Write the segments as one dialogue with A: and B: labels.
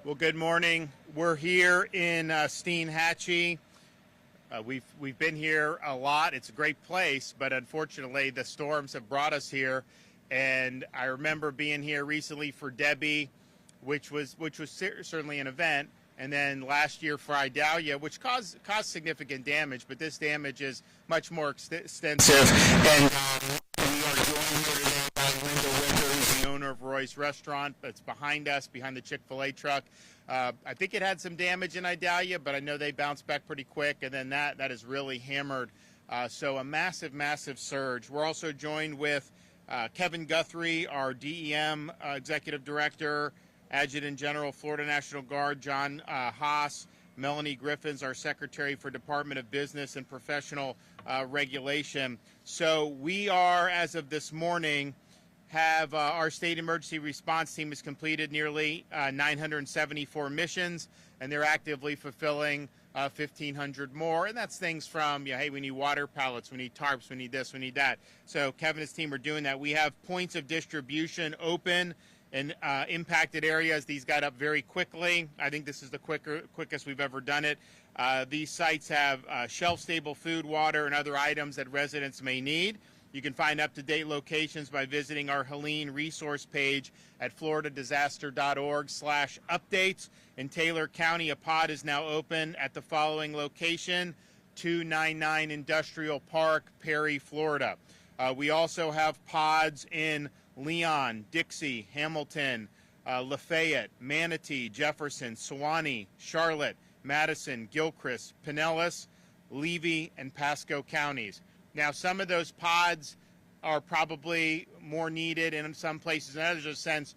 A: Well, good morning. We're here in Steinhatchee. We've been here a lot. It's a great place, but unfortunately the storms have brought us here. And I remember being here recently for Debbie, which was certainly an event. And then last year for Idalia, which caused significant damage, but this damage is much more extensive. And we are joined here today by Linda Winters, the owner of Roy's Restaurant that's behind us, behind the Chick-fil-A truck. I think it had some damage in Idalia, but I know they bounced back pretty quick, and then that has really hammered. So a massive, massive surge. We're also joined with Kevin Guthrie, our DEM Executive Director, Adjutant General, Florida National Guard, John Haas, Melanie Griffins, our Secretary for Department of Business and Professional Regulation. So we are, as of this morning, have our state emergency response team has completed nearly 974 missions, and they're actively fulfilling 1,500 more. And that's things from, hey, we need water pallets, we need tarps, we need this, we need that. So Kevin and his team are doing that. We have points of distribution open in impacted areas. These got up very quickly. I think this is the quickest we've ever done it. These sites have shelf-stable food, water, and other items that residents may need. You can find up-to-date locations by visiting our Helene resource page at floridadisaster.org/updates. In Taylor County, a pod is now open at the following location: 299 Industrial Park, Perry, Florida. We also have pods in Leon, Dixie, Hamilton, Lafayette, Manatee, Jefferson, Suwannee, Charlotte, Madison, Gilchrist, Pinellas, Levy, and Pasco counties. Now, some of those pods are probably more needed in some places than others. In a sense,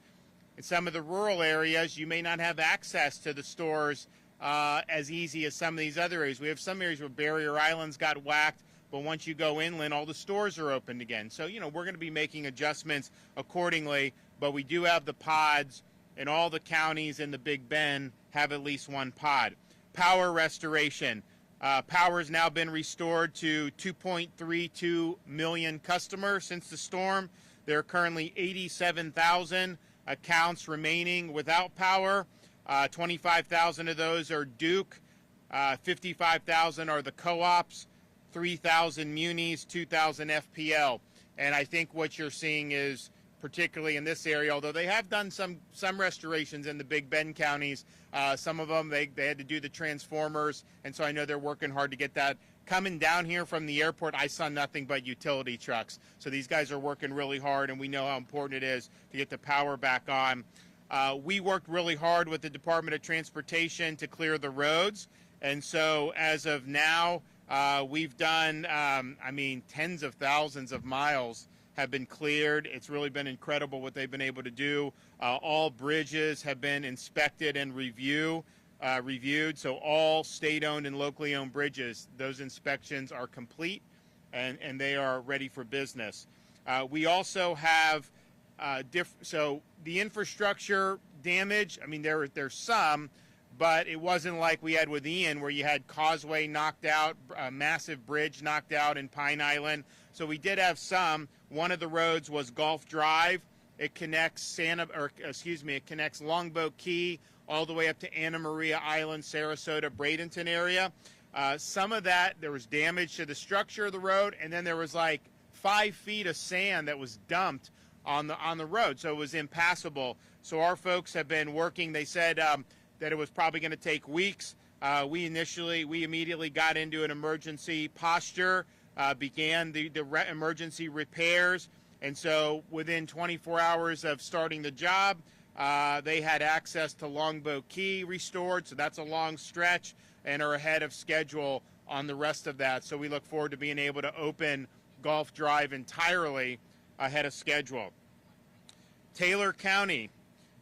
A: in some of the rural areas, you may not have access to the stores as easy as some of these other areas. We have some areas where barrier islands got whacked, but once you go inland, all the stores are opened again. So, we're going to be making adjustments accordingly, but we do have the pods, and all the counties in the Big Bend have at least one pod. Power restoration. Power has now been restored to 2.32 million customers since the storm. There are currently 87,000 accounts remaining without power. 25,000 of those are Duke, 55,000 are the co-ops, 3,000 munis, 2,000 FPL. And I think what you're seeing is, particularly in this area, although they have done some restorations in the Big Bend counties, some of them they had to do the transformers, and so I know they're working hard to get that. Coming down here from the airport, I saw nothing but utility trucks. So these guys are working really hard, and we know how important it is to get the power back on. We worked really hard with the Department of Transportation to clear the roads, and so as of now, we've done, tens of thousands of miles have been cleared. It's really been incredible what they've been able to do. All bridges have been inspected and reviewed. So all state-owned and locally owned bridges, those inspections are complete and they are ready for business. We also have so the infrastructure damage. There's some, but it wasn't like we had with Ian, where you had Causeway knocked out, a massive bridge knocked out in Pine Island. So we did have some. One of the roads was Gulf Drive. It connects it connects Longboat Key all the way up to Anna Maria Island, Sarasota, Bradenton area. Some of that, there was damage to the structure of the road, and then there was like 5 feet of sand that was dumped on the road, so it was impassable. So our folks have been working. They said that it was probably going to take weeks. We immediately got into an emergency posture, began the emergency repairs, and so within 24 hours of starting the job, they had access to Longboat Key restored, so that's a long stretch, and are ahead of schedule on the rest of that. So we look forward to being able to open Gulf Drive entirely ahead of schedule. Taylor County.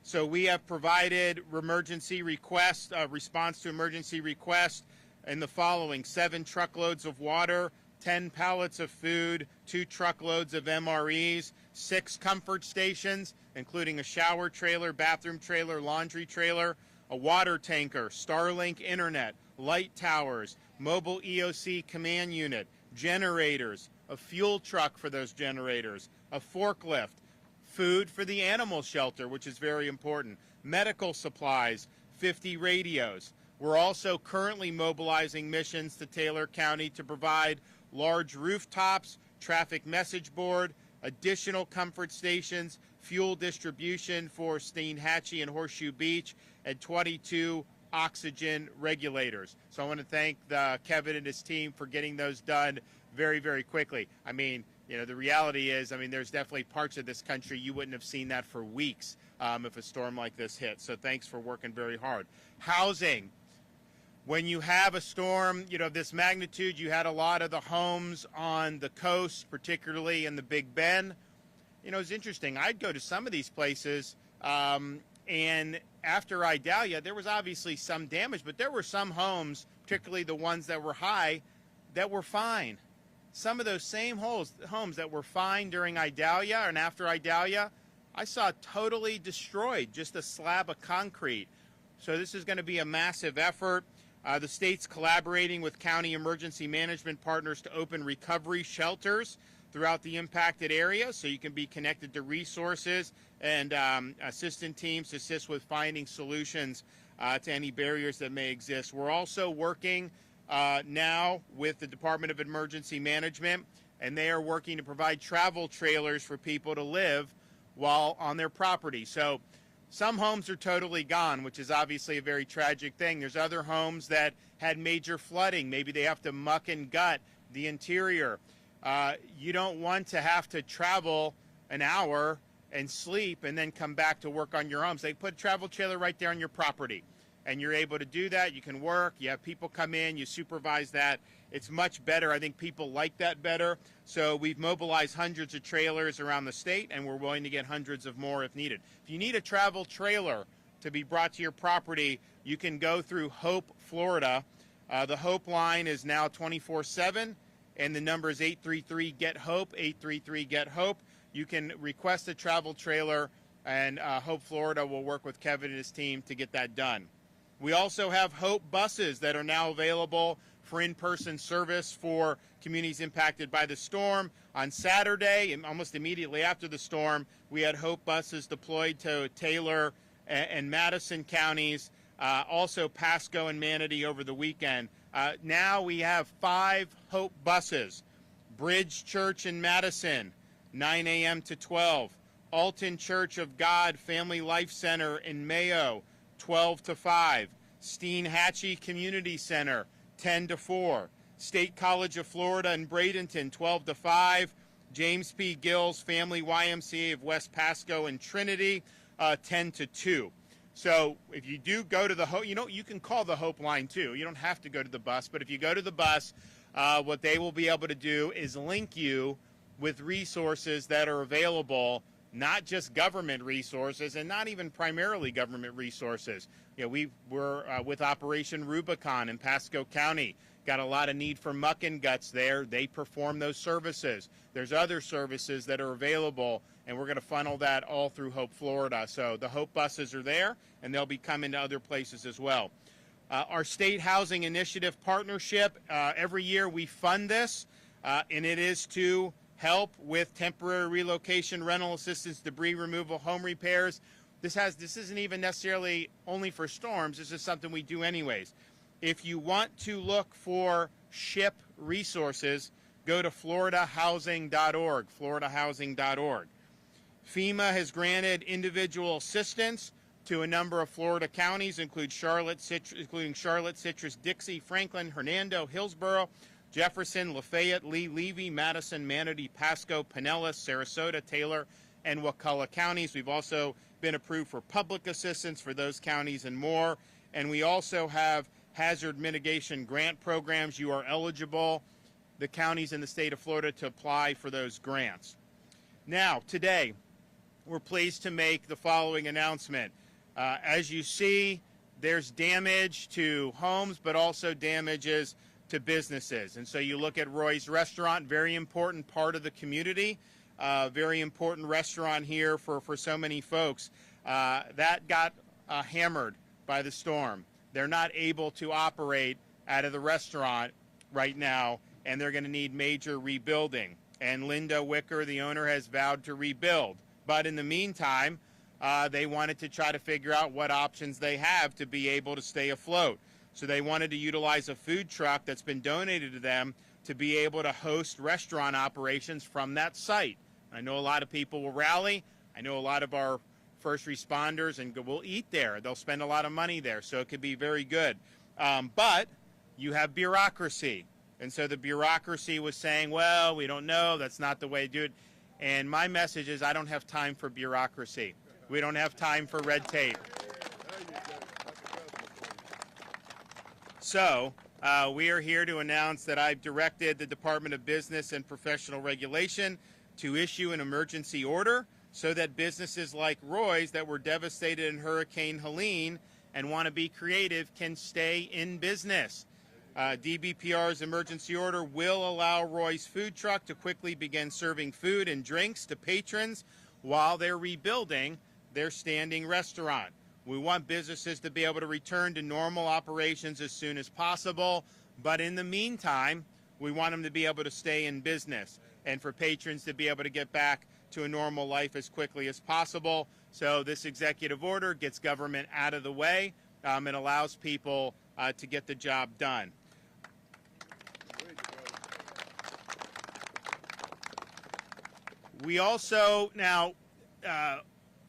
A: So we have provided emergency requests, response to emergency requests in the following: 7 truckloads of water, 10 pallets of food, 2 truckloads of MREs, 6 comfort stations, including a shower trailer, bathroom trailer, laundry trailer, a water tanker, Starlink internet, light towers, mobile EOC command unit, generators, a fuel truck for those generators, a forklift, food for the animal shelter, which is very important, medical supplies, 50 radios. We're also currently mobilizing missions to Taylor County to provide large rooftops, traffic message board, additional comfort stations, fuel distribution for Steinhatchee and Horseshoe Beach, and 22 oxygen regulators. So I want to thank Kevin and his team for getting those done very, very quickly. I mean, you know, the reality is, I mean, there's definitely parts of this country you wouldn't have seen that for weeks if a storm like this hit. So thanks for working very hard. Housing. When you have a storm, you know, of this magnitude, you had a lot of the homes on the coast, particularly in the Big Bend. You know, it's interesting. I'd go to some of these places, and after Idalia, there was obviously some damage, but there were some homes, particularly the ones that were high, that were fine. Some of those same homes that were fine during Idalia and after Idalia, I saw totally destroyed, just a slab of concrete. So this is going to be a massive effort. The state's collaborating with county emergency management partners to open recovery shelters throughout the impacted area, so you can be connected to resources and assistant teams to assist with finding solutions to any barriers that may exist. We're also working now with the Department of Emergency Management, and they are working to provide travel trailers for people to live while on their property. So some homes are totally gone, which is obviously a very tragic thing. There's other homes that had major flooding. Maybe they have to muck and gut the interior. You don't want to have to travel an hour and sleep and then come back to work on your homes. They put a travel trailer right there on your property, and you're able to do that. You can work. You have people come in. You supervise that. It's much better. I think people like that better. So we've mobilized hundreds of trailers around the state, and we're willing to get hundreds of more if needed. If you need a travel trailer to be brought to your property, you can go through Hope, Florida. The Hope line is now 24/7, and the number is 833-GET-HOPE, 833-GET-HOPE. You can request a travel trailer, and Hope, Florida will work with Kevin and his team to get that done. We also have Hope buses that are now available for in-person service for communities impacted by the storm. On Saturday, and almost immediately after the storm, we had Hope buses deployed to Taylor and Madison counties, also Pasco and Manatee over the weekend. Now we have 5 Hope buses. Bridge Church in Madison, 9 a.m. to 12. Alton Church of God Family Life Center in Mayo, 12 to 5. Steinhatchee Community Center, 10 to 4. State College of Florida in Bradenton, 12 to 5. James P. Gill's Family YMCA of West Pasco and Trinity, 10 to 2. So if you do go to the Hope, you know, you can call the Hope line too. You don't have to go to the bus, but if you go to the bus, what they will be able to do is link you with resources that are available, not just government resources and not even primarily government resources. You know, we're with Operation Rubicon in Pasco County. Got a lot of need for muck and guts there. They perform those services. There's other services that are available, and we're going to funnel that all through Hope, Florida. So the Hope buses are there, and they'll be coming to other places as well. Our State Housing Initiative partnership, every year we fund this, and it is to help with temporary relocation, rental assistance, debris removal, home repairs. This isn't even necessarily only for storms. This is something we do anyways. If you want to look for SHIP resources, go to floridahousing.org, floridahousing.org. FEMA has granted individual assistance to a number of Florida counties, including Charlotte, Citrus, Dixie, Franklin, Hernando, Hillsborough, Jefferson, Lafayette, Lee, Levy, Madison, Manatee, Pasco, Pinellas, Sarasota, Taylor, and Wakulla counties. We've also been approved for public assistance for those counties and more. And we also have hazard mitigation grant programs. You are eligible, the counties in the state of Florida, to apply for those grants. Now, today, we're pleased to make the following announcement. As you see, there's damage to homes, but also damages to businesses. And so you look at Roy's Restaurant, very important part of the community, very important restaurant here for so many folks. That got hammered by the storm. They're not able to operate out of the restaurant right now, and they're going to need major rebuilding. And Linda Wicker, the owner, has vowed to rebuild. But in the meantime, they wanted to try to figure out what options they have to be able to stay afloat. So they wanted to utilize a food truck that's been donated to them to be able to host restaurant operations from that site. I know a lot of people will rally. I know a lot of our first responders and will eat there. They'll spend a lot of money there, so it could be very good. But you have bureaucracy. And so the bureaucracy was saying, well, we don't know. That's not the way to do it. And my message is I don't have time for bureaucracy. We don't have time for red tape. So we are here to announce that I've directed the Department of Business and Professional Regulation to issue an emergency order so that businesses like Roy's that were devastated in Hurricane Helene and want to be creative can stay in business. DBPR's emergency order will allow Roy's food truck to quickly begin serving food and drinks to patrons while they're rebuilding their standing restaurant. We want businesses to be able to return to normal operations as soon as possible, but in the meantime, we want them to be able to stay in business and for patrons to be able to get back to a normal life as quickly as possible. So this executive order gets government out of the way and allows people to get the job done. We also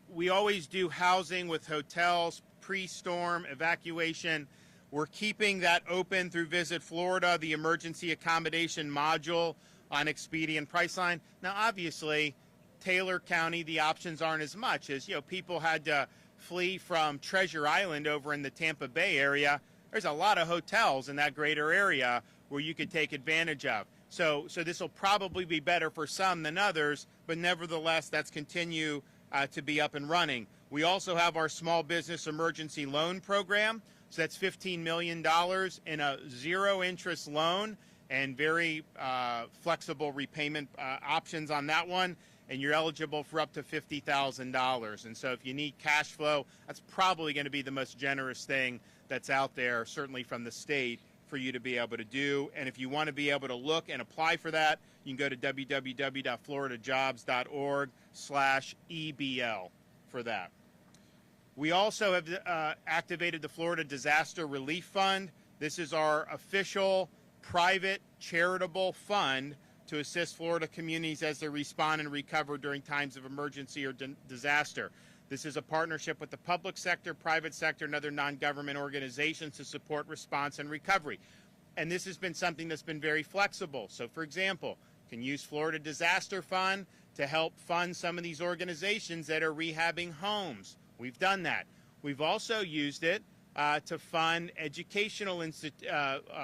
A: we always do housing with hotels, pre-storm evacuation. We're keeping that open through Visit Florida, the emergency accommodation module on Expedia Priceline. Now, obviously, Taylor County, the options aren't as much as, people had to flee from Treasure Island over in the Tampa Bay area. There's a lot of hotels in that greater area where you could take advantage of. So this will probably be better for some than others, but nevertheless, that's continue to be up and running. We also have our small business emergency loan program. So that's $15 million in a zero-interest loan and very flexible repayment options on that one. And you're eligible for up to $50,000. And so if you need cash flow, that's probably going to be the most generous thing that's out there, certainly from the state, for you to be able to do. And if you want to be able to look and apply for that, you can go to www.floridajobs.org/EBL for that. We also have activated the Florida Disaster Relief Fund. This is our official private charitable fund to assist Florida communities as they respond and recover during times of emergency or disaster. This is a partnership with the public sector, private sector, and other non-government organizations to support response and recovery. And this has been something that's been very flexible. So, for example, you can use Florida Disaster Fund to help fund some of these organizations that are rehabbing homes. We've done that. We've also used it to fund educational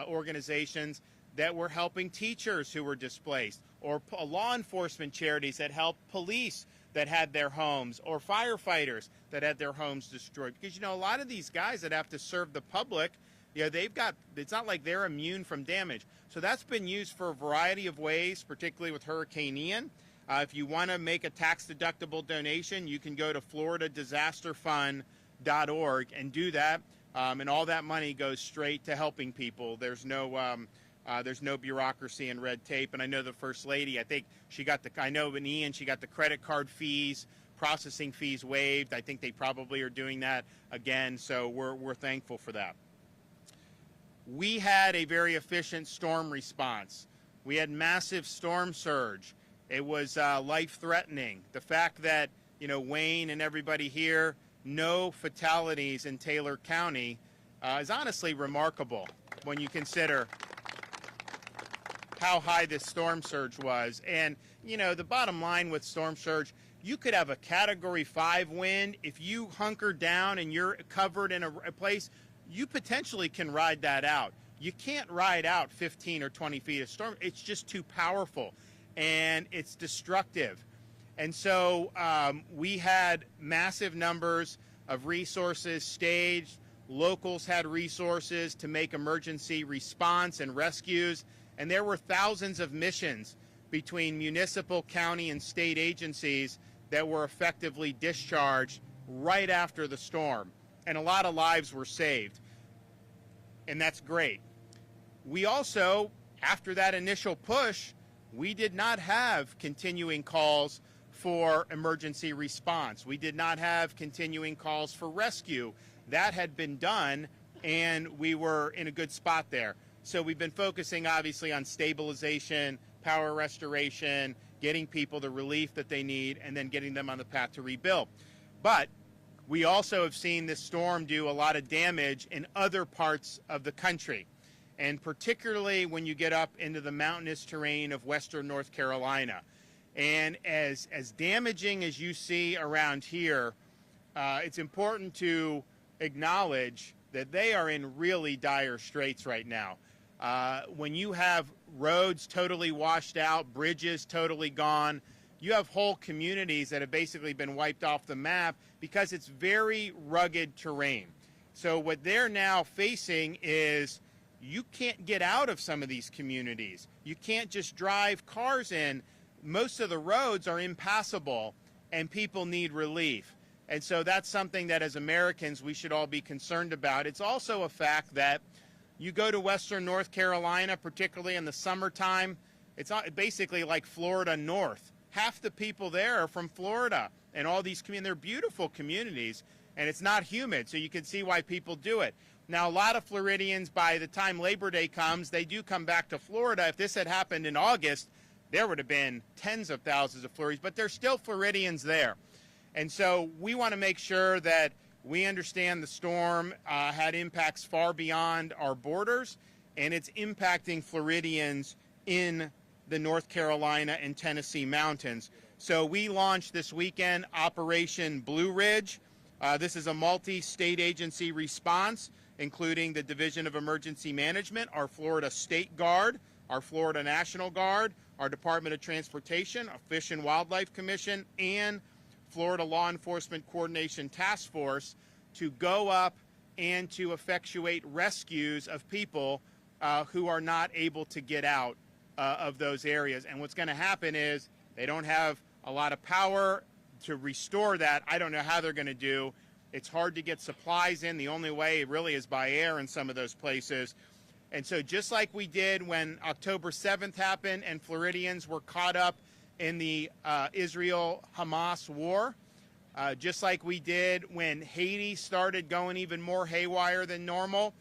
A: organizations that were helping teachers who were displaced, or law enforcement charities that help police that had their homes, or firefighters that had their homes destroyed. Because, a lot of these guys that have to serve the public, it's not like they're immune from damage. So that's been used for a variety of ways, particularly with Hurricane Ian. If you want to make a tax-deductible donation, you can go to floridadisasterfund.org and do that, and all that money goes straight to helping people. There's no bureaucracy and red tape. And I know the First Lady, I think she got in Ian, she got the credit card fees, processing fees waived. I think they probably are doing that again, so we're thankful for that. We had a very efficient storm response. We had massive storm surge. It was life-threatening. The fact that, Wayne and everybody here, no fatalities in Taylor County is honestly remarkable when you consider how high this storm surge was. And, the bottom line with storm surge, you could have a Category 5 wind. If you hunker down and you're covered in a place, you potentially can ride that out. You can't ride out 15 or 20 feet of storm. It's just too powerful, and it's destructive. And so we had massive numbers of resources staged. Locals had resources to make emergency response and rescues. And there were thousands of missions between municipal, county, and state agencies that were effectively discharged right after the storm. And a lot of lives were saved. And that's great. We also, after that initial push, we did not have continuing calls for emergency response. We did not have continuing calls for rescue. That had been done, and we were in a good spot there. So we've been focusing, obviously, on stabilization, power restoration, getting people the relief that they need, and then getting them on the path to rebuild. But we also have seen this storm do a lot of damage in other parts of the country, and particularly when you get up into the mountainous terrain of western North Carolina. And as damaging as you see around here, it's important to acknowledge that they are in really dire straits right now. When you have roads totally washed out, bridges totally gone, you have whole communities that have basically been wiped off the map because it's very rugged terrain. So what they're now facing is you can't get out of some of these communities. You can't just drive cars in. Most of the roads are impassable, and people need relief. And so that's something that as Americans we should all be concerned about. It's also a fact that you go to western North Carolina, particularly in the summertime, it's basically like Florida North. Half the people there are from Florida, and all these communities, they're beautiful communities, and it's not humid, so you can see why people do it. Now, a lot of Floridians, by the time Labor Day comes, they do come back to Florida. If this had happened in August, there would have been tens of thousands of Floridians, but there's still Floridians there. And so we want to make sure that we understand the storm had impacts far beyond our borders, and it's impacting Floridians in the North Carolina and Tennessee mountains. So we launched this weekend Operation Blue Ridge. This is a multi-state agency response, including the Division of Emergency Management, our Florida State Guard, our Florida National Guard, our Department of Transportation, a Fish and Wildlife Commission, and Florida Law Enforcement Coordination Task Force to go up and to effectuate rescues of people who are not able to get out of those areas. And what's going to happen is they don't have a lot of power to restore that. I don't know how they're going to do. It's hard to get supplies in. The only way really is by air in some of those places. And so just like we did when October 7th happened and Floridians were caught up in the Israel-Hamas war, just like we did when Haiti started going even more haywire than normal,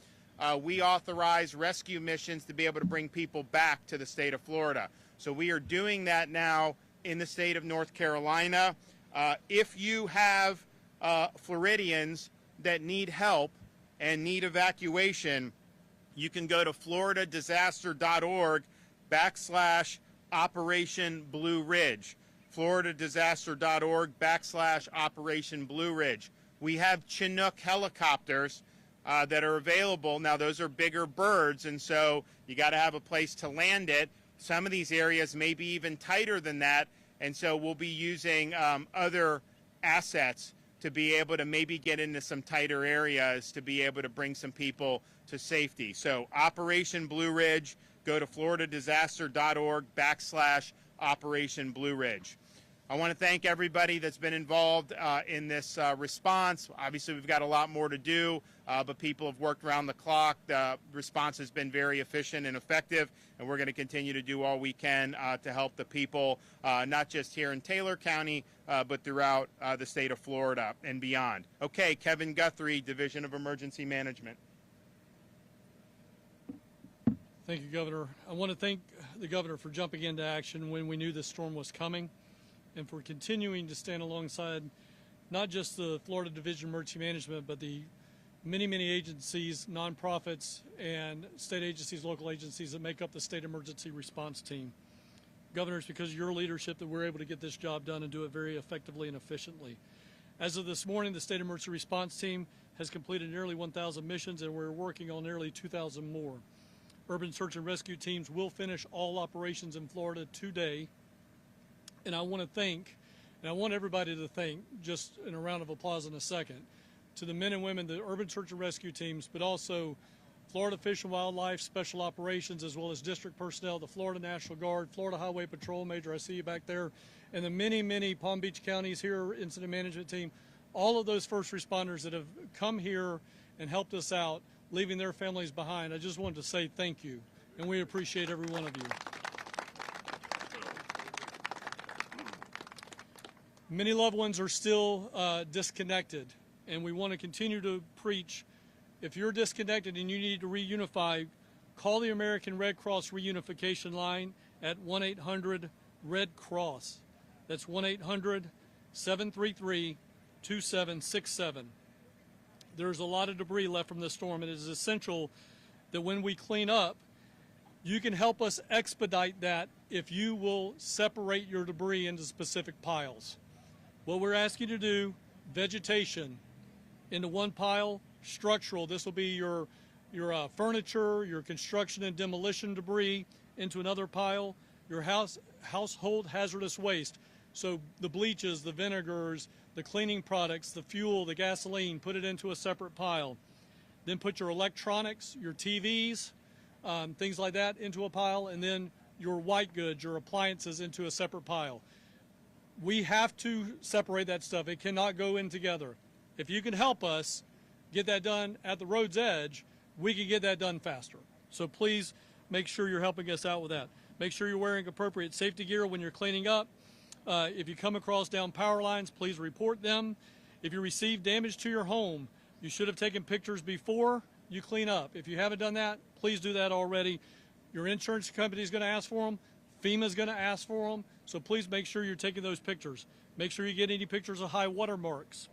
A: we authorized rescue missions to be able to bring people back to the state of Florida. So we are doing that now in the state of North Carolina. If you have Floridians that need help and need evacuation, you can go to floridadisaster.org/Operation Blue Ridge. floridadisaster.org/Operation Blue Ridge. We have Chinook helicopters that are available. Now, those are bigger birds, and so you got to have a place to land it. Some of these areas may be even tighter than that, and so we'll be using other assets to be able to maybe get into some tighter areas to be able to bring some people to safety. So Operation Blue Ridge, go to floridadisaster.org/Operation Blue Ridge. I want to thank everybody that's been involved in this response. Obviously, we've got a lot more to do, but people have worked around the clock. The response has been very efficient and effective, and we're going to continue to do all we can to help the people, not just here in Taylor County, but throughout the state of Florida and beyond. Okay, Kevin Guthrie, Division of Emergency Management.
B: Thank you, Governor. I want to thank the Governor for jumping into action when we knew this storm was coming, and for continuing to stand alongside not just the Florida Division of Emergency Management, but the many, many agencies, nonprofits, and state agencies, local agencies that make up the State Emergency Response Team. Governor, it's because of your leadership that we're able to get this job done and do it very effectively and efficiently. As of this morning, the State Emergency Response Team has completed nearly 1,000 missions, and we're working on nearly 2,000 more. Urban search and rescue teams will finish all operations in Florida today. And I want to thank, and I want everybody to thank, just in a round of applause in a second, to the men and women, the urban search and rescue teams, but also Florida Fish and Wildlife Special Operations, as well as district personnel, the Florida National Guard, Florida Highway Patrol, Major, I see you back there, and the many, many Palm Beach counties here, incident management team, all of those first responders that have come here and helped us out, leaving their families behind. I just wanted to say thank you, and we appreciate every one of you. Many loved ones are still disconnected, and we want to continue to preach. If you're disconnected and you need to reunify, call the American Red Cross reunification line at 1-800-RED-CROSS. That's 1-800-733-2767. There's a lot of debris left from this storm, and it is essential that when we clean up, you can help us expedite that if you will separate your debris into specific piles. What we're asking you to do, vegetation into one pile, structural, this will be your furniture, your construction and demolition debris into another pile, your household hazardous waste. So the bleaches, the vinegars, the cleaning products, the fuel, the gasoline, put it into a separate pile. Then put your electronics, your TVs, things like that into a pile, and then your white goods, your appliances into a separate pile. We have to separate that stuff. It cannot go in together. If you can help us get that done at the road's edge, we can get that done faster. So please make sure you're helping us out with that. Make sure you're wearing appropriate safety gear when you're cleaning up. If you come across down power lines, please report them. If you receive damage to your home, you should have taken pictures before you clean up. If you haven't done that, please do that already. Your insurance company is going to ask for them. FEMA is going to ask for them. So please make sure you're taking those pictures. Make sure you get any pictures of high water marks.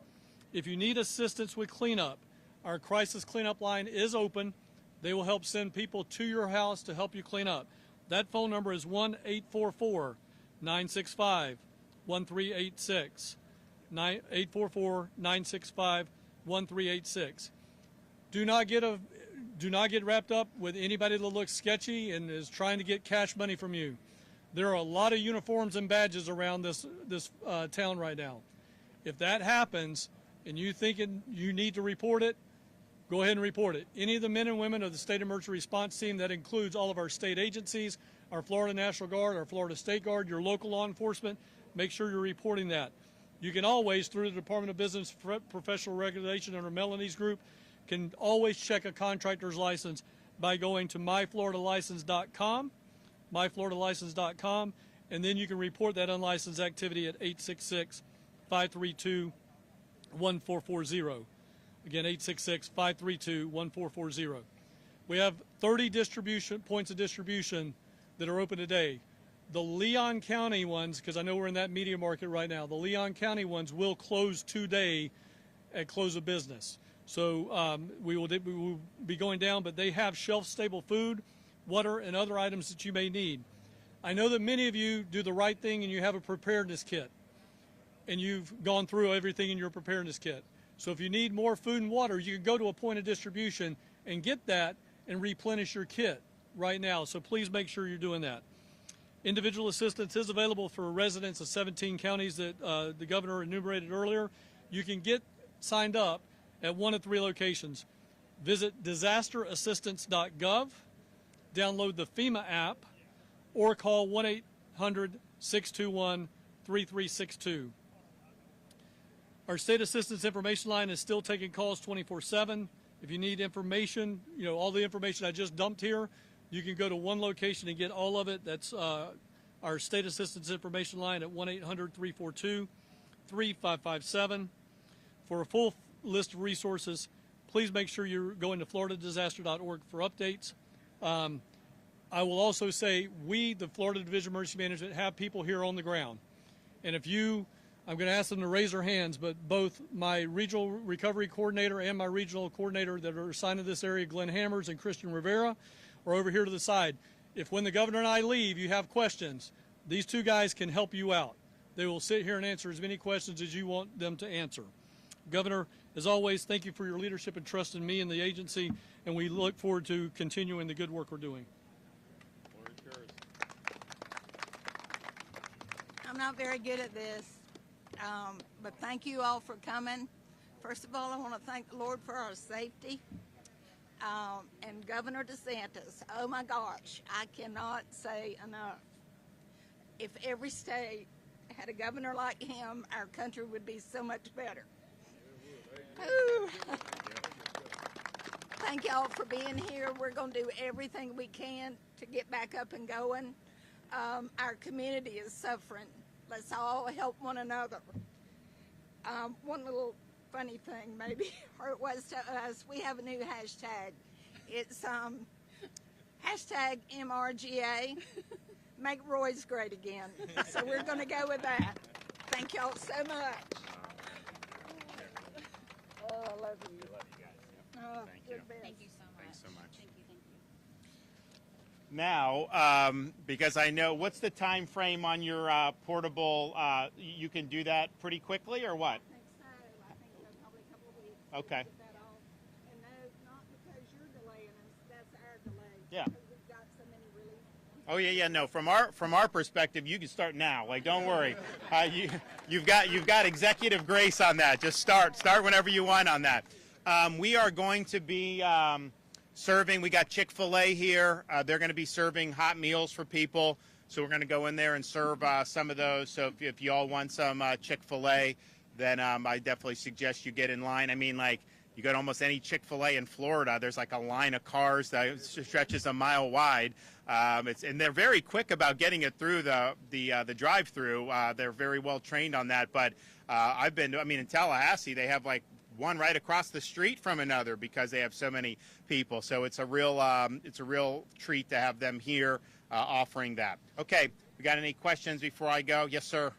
B: If you need assistance with cleanup, our crisis cleanup line is open. They will help send people to your house to help you clean up. That phone number is 1-844-965-1386. 844-965-1386. Do not get wrapped up with anybody that looks sketchy and is trying to get cash money from you. There are a lot of uniforms and badges around this town right now. If that happens and you think you need to report it, go ahead and report it. Any of the men and women of the State Emergency Response Team, that includes all of our state agencies, our Florida National Guard, our Florida State Guard, your local law enforcement, make sure you're reporting that. You can always, through the Department of Business Professional Regulation under Melanie's group, can always check a contractor's license by going to myfloridalicense.com, and then you can report that unlicensed activity at 866-532-1440. Again, 866-532-1440. We have 30 points of distribution that are open today. The Leon County ones, because I know we're in that media market right now, the Leon County ones will close today at close of business. So we will be going down, but they have shelf-stable food, water, and other items that you may need. I know that many of you do the right thing and you have a preparedness kit, and you've gone through everything in your preparedness kit. So if you need more food and water, you can go to a point of distribution and get that and replenish your kit right now. So please make sure you're doing that. Individual assistance is available for residents of 17 counties that the governor enumerated earlier. You can get signed up at one of 3 locations. Visit disasterassistance.gov, download the FEMA app, or call 1-800-621-3362. Our state assistance information line is still taking calls 24/7. If you need information, all the information I just dumped here, you can go to one location and get all of it. That's our state assistance information line at 1-800-342-3557. For a full list of resources, please make sure you're going to floridadisaster.org for updates. I will also say we, the Florida Division of Emergency Management, have people here on the ground. And I'm going to ask them to raise their hands, but both my regional recovery coordinator and my regional coordinator that are assigned to this area, Glenn Hammers and Christian Rivera, are over here to the side. If when the governor and I leave, you have questions, these 2 guys can help you out. They will sit here and answer as many questions as you want them to answer. Governor, as always, thank you for your leadership and trust in me and the agency, and we look forward to continuing the good work we're doing.
C: I'm not very good at this, but thank you all for coming. First of all, I want to thank the Lord for our safety. And Governor DeSantis, oh my gosh, I cannot say enough. If every state had a governor like him, our country would be so much better. Ooh. Thank y'all for being here. We're going to do everything we can to get back up and going. Our community is suffering. Let's all help one another. One little funny thing, maybe, or it was to us, we have a new hashtag. It's hashtag MRGA, make Roy's great again. So we're going to go with that. Thank y'all so much. Oh, I love you.
A: I love you guys.
C: Oh,
A: Thank
C: you're
A: you.
C: the best.
D: Thank you so much.
A: Thanks so much.
D: Thank you.
A: Now, because I know, what's the time frame on your portable? You can do that pretty quickly, or what?
C: I think so, probably a couple of weeks.
A: Okay.
C: Get that all. And no, not because you're delaying us, that's our delay.
A: Yeah.
C: Because we've got so many really.
A: Oh yeah, no. From our perspective, you can start now. Like, don't worry. You've got executive grace on that. Just start whenever you want on that. We are going to be serving. We got Chick-fil-A here. They're going to be serving hot meals for people. So we're going to go in there and serve some of those. So if you all want some Chick-fil-A, then I definitely suggest you get in line. I mean, like, you go to almost any Chick-fil-A in Florida, there's like a line of cars that stretches a mile wide. And they're very quick about getting it through the drive-through. They're very well trained on that. But in Tallahassee, they have like one right across the street from another because they have so many people. So it's a real treat to have them here offering that. Okay, we got any questions before I go? Yes, sir.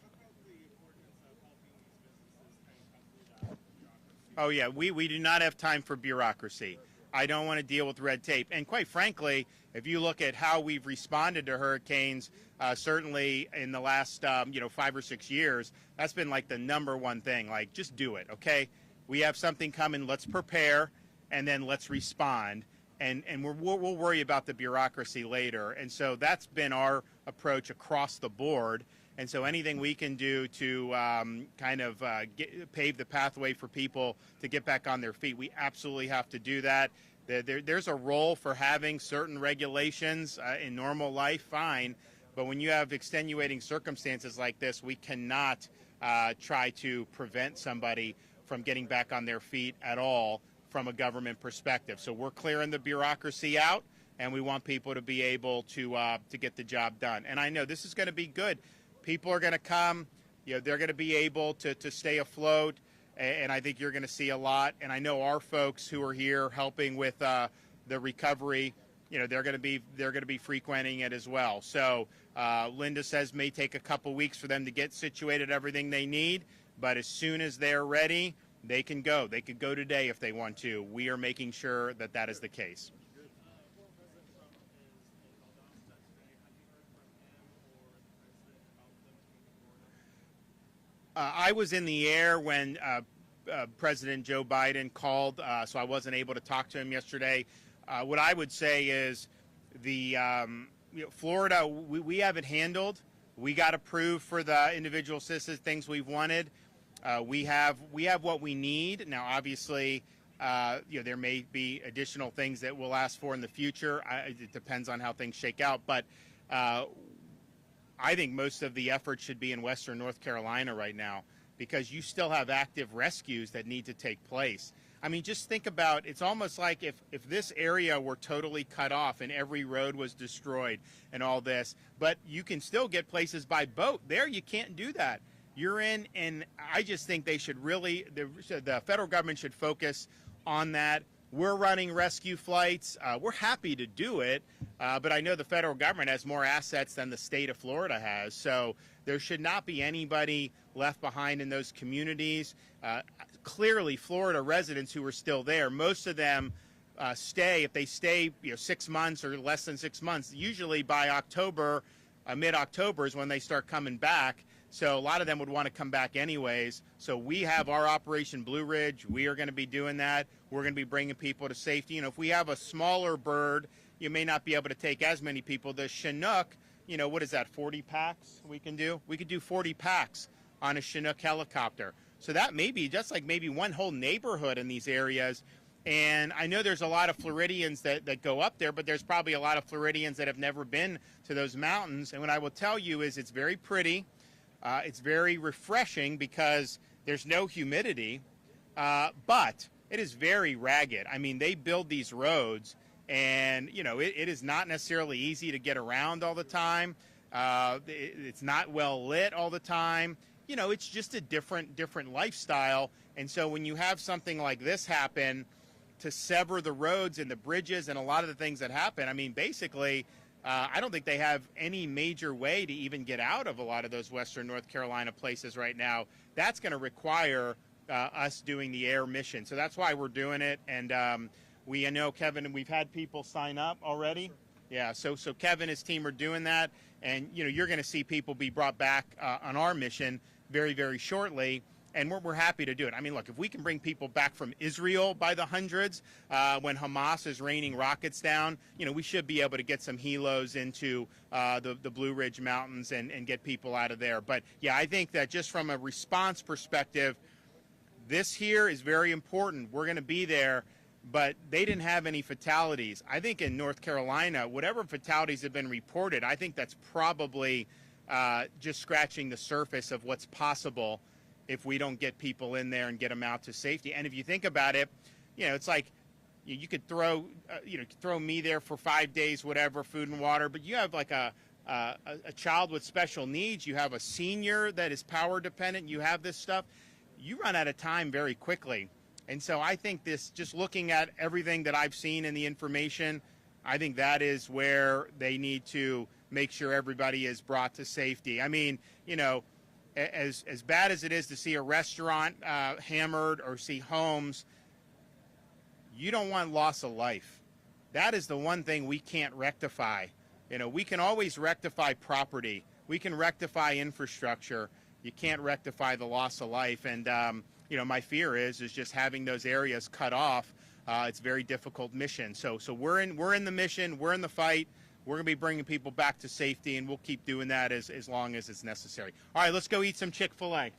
A: Oh yeah, we do not have time for bureaucracy. I don't want to deal with red tape. And quite frankly, if you look at how we've responded to hurricanes, certainly in the last 5 or 6 years, that's been like the number one thing. Like, just do it, okay? We have something coming. Let's prepare, and then let's respond. And we'll worry about the bureaucracy later. And so that's been our approach across the board. And so anything we can do to pave the pathway for people to get back on their feet, we absolutely have to do that. There's a role for having certain regulations in normal life, fine. But when you have extenuating circumstances like this, we cannot try to prevent somebody from getting back on their feet at all from a government perspective. So we're clearing the bureaucracy out, and we want people to be able to get the job done. And I know this is going to be good. People are going to come, they're going to be able to stay afloat, and I think you're going to see a lot. And I know our folks who are here helping with the recovery, they're going to be frequenting it as well. So Linda says may take a couple weeks for them to get situated everything they need, but as soon as they're ready, they can go. They could go today if they want to. We are making sure that that is the case. I was in the air when President Joe Biden called, so I wasn't able to talk to him yesterday. What I would say is Florida, we have it handled. We got approved for the individual citizens, things we've wanted. We have what we need. Now, obviously, there may be additional things that we'll ask for in the future. It depends on how things shake out. But I think most of the effort should be in Western North Carolina right now because you still have active rescues that need to take place. I mean, just think about, it's almost like if this area were totally cut off and every road was destroyed and all this, but you can still get places by boat. There, you can't do that. You're in, and I just think they should really, the federal government should focus on that. We're running rescue flights. We're happy to do it, but I know the federal government has more assets than the state of Florida has, so there should not be anybody left behind in those communities. Clearly, Florida residents who are still there, most of them stay, if they stay 6 months or less than 6 months, usually by October, mid-October is when they start coming back. So a lot of them would want to come back anyways. So we have our Operation Blue Ridge. We are going to be doing that. We're going to be bringing people to safety. If we have a smaller bird, you may not be able to take as many people. The Chinook, what is that, 40 packs we can do? We could do 40 packs on a Chinook helicopter. So that may be just like maybe one whole neighborhood in these areas. And I know there's a lot of Floridians that go up there, but there's probably a lot of Floridians that have never been to those mountains. And what I will tell you is it's very pretty. It's very refreshing because there's no humidity, but it is very ragged. I mean, they build these roads, and, it is not necessarily easy to get around all the time. It's not well lit all the time. it's just a different lifestyle. And so when you have something like this happen, to sever the roads and the bridges and a lot of the things that happen, I mean, basically, I don't think they have any major way to even get out of a lot of those Western North Carolina places right now. That's going to require us doing the air mission. So that's why we're doing it. And I know, Kevin, we've had people sign up already. Yeah, so Kevin and his team are doing that. And, you're going to see people be brought back on our mission very, very shortly. And we're happy to do it. I mean, look, if we can bring people back from Israel by the hundreds when Hamas is raining rockets down, we should be able to get some helos into the Blue Ridge Mountains and get people out of there. But, yeah, I think that just from a response perspective, this here is very important. We're going to be there, but they didn't have any fatalities. I think in North Carolina, whatever fatalities have been reported, I think that's probably just scratching the surface of what's possible if we don't get people in there and get them out to safety. And if you think about it, it's like you could throw me there for 5 days, whatever, food and water, but you have like a child with special needs, you have a senior that is power dependent, you have this stuff, you run out of time very quickly. And so I think this, just looking at everything that I've seen in the information, I think that is where they need to make sure everybody is brought to safety. I mean, as bad as it is to see a restaurant hammered or see homes, you don't want loss of life. That is the one thing we can't rectify. We can always rectify property. We can rectify infrastructure. You can't rectify the loss of life. And, my fear is just having those areas cut off. It's a very difficult mission. So we're in the mission. We're in the fight. We're going to be bringing people back to safety, and we'll keep doing that as long as it's necessary. All right, let's go eat some Chick-fil-A.
B: I'm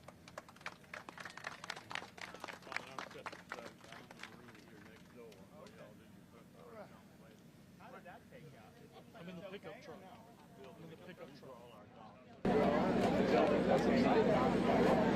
B: in the pickup truck. I'm in the pickup truck.